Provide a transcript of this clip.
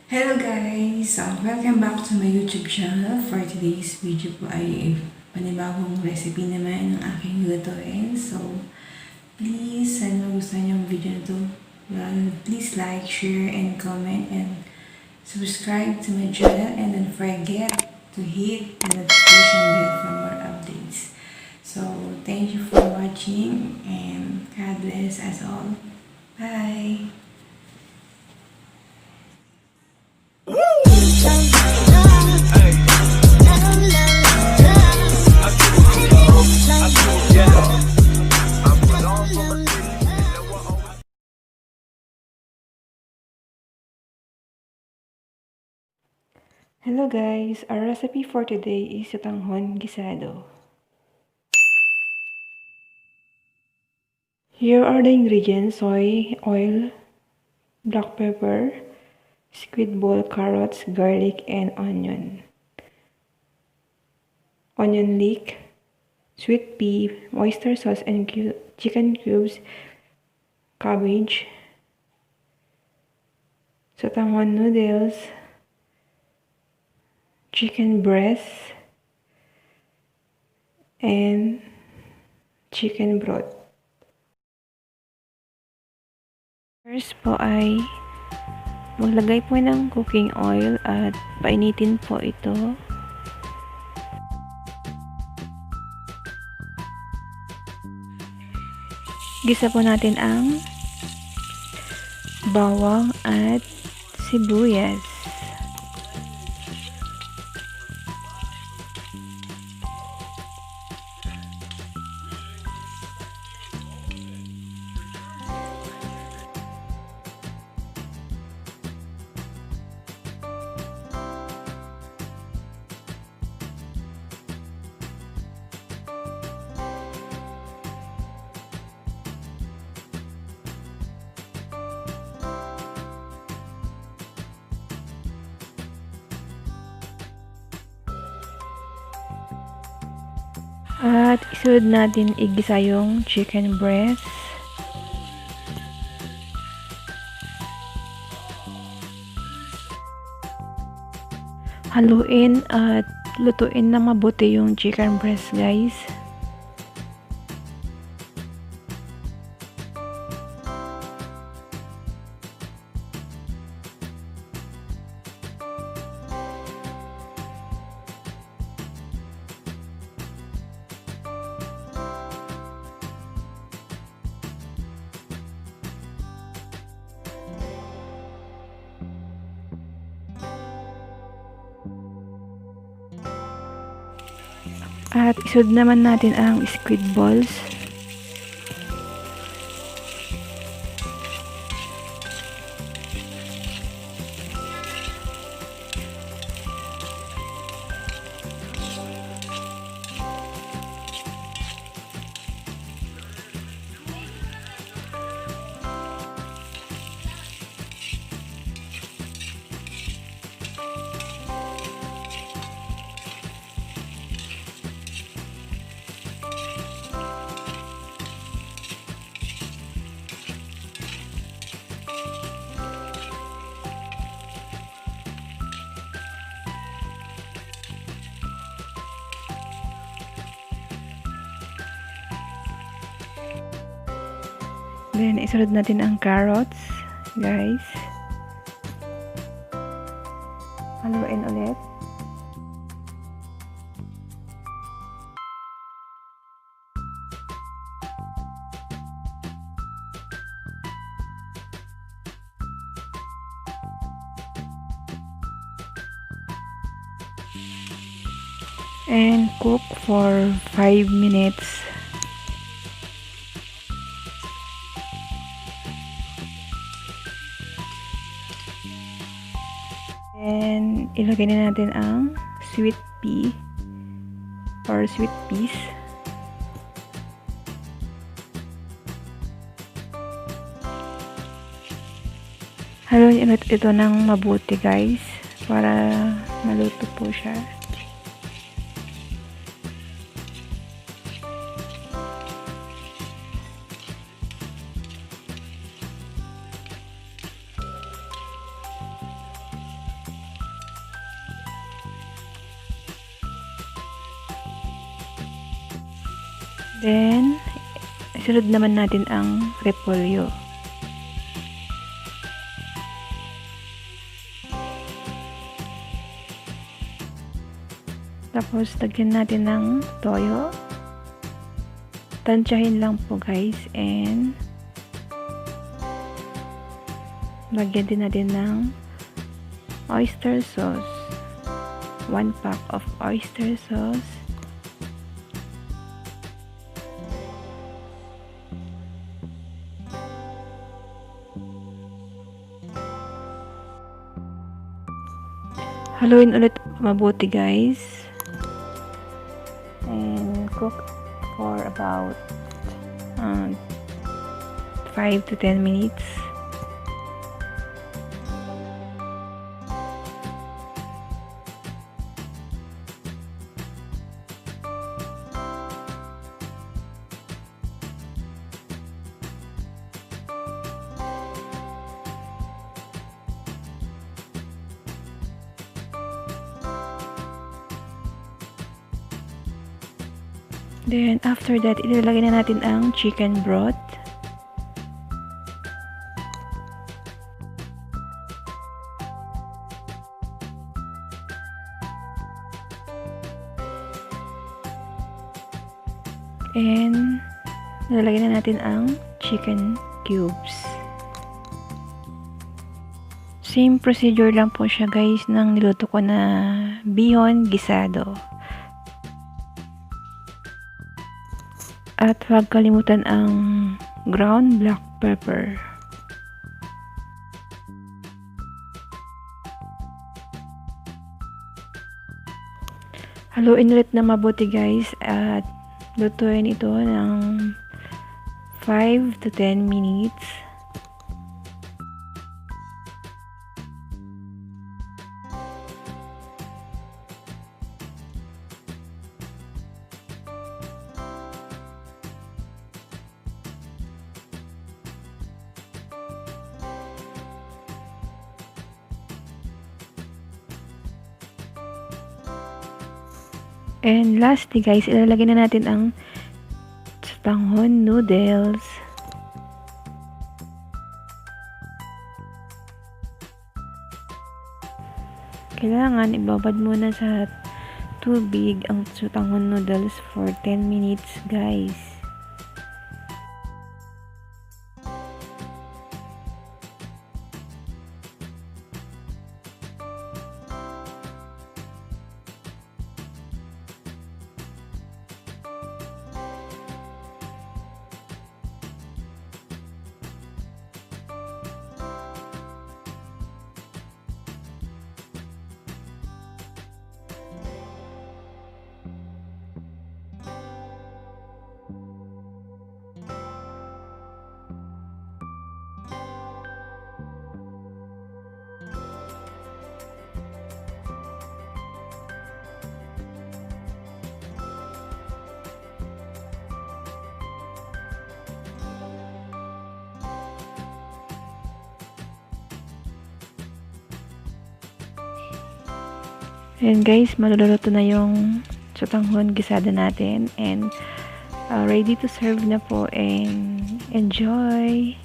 Hello guys! Welcome back to my YouTube channel. For today's video po ay panibagong recipe naman ng aking lutuin. So, please, ano gusto niyo ang video na to? Please like, share, and comment, and subscribe to my channel. And don't forget to hit the notification bell for more updates. So, thank you for watching and God bless us all. Bye! Hello guys, our recipe for today is Sotanghon Guisado. Here are the ingredients: soy, oil, black pepper, squid ball, carrots, garlic, and onion. Onion leek, sweet pea, oyster sauce, and chicken cubes, cabbage, Sotanghon noodles, chicken breast, and chicken broth. First po ay maglagay po ng cooking oil at painitin po ito. Gisa po natin ang bawang at sibuyas. At isunod natin igisa yung chicken breast. Haluin at lutuin na mabuti yung chicken breast, guys. At isunod naman natin ang squid balls. Then, isunod natin ang carrots, guys. Haluin ulit. And cook for 5 minutes. And ilagay na natin ang sweet pea or sweet peas. Haluin ulit ito ng mabuti, guys, para maluto po siya. Then, isunod naman natin ang repolyo. Tapos, lagyan natin ng toyo. Tansyahin lang po guys. And, lagyan din natin ng oyster sauce. 1 pack of oyster sauce. Haluin ulit mabuti guys. And cook for about 5 to 10 minutes. Then, after that, ilalagay na natin ang chicken broth. And, ilalagay na natin ang chicken cubes. Same procedure lang po siya guys ng niluto ko na bihon gisado. At huwag kalimutan ang ground black pepper. Haluin ulit na mabuti guys at lutuin ito ng 5 to 10 minutes. And lastly guys, ilalagay na natin ang Sotanghon noodles. Kailangan ibabad muna sa tubig ang Sotanghon noodles for 10 minutes guys. And guys, maluluto na yung Sotanghon Guisado natin and ready to serve na po and enjoy!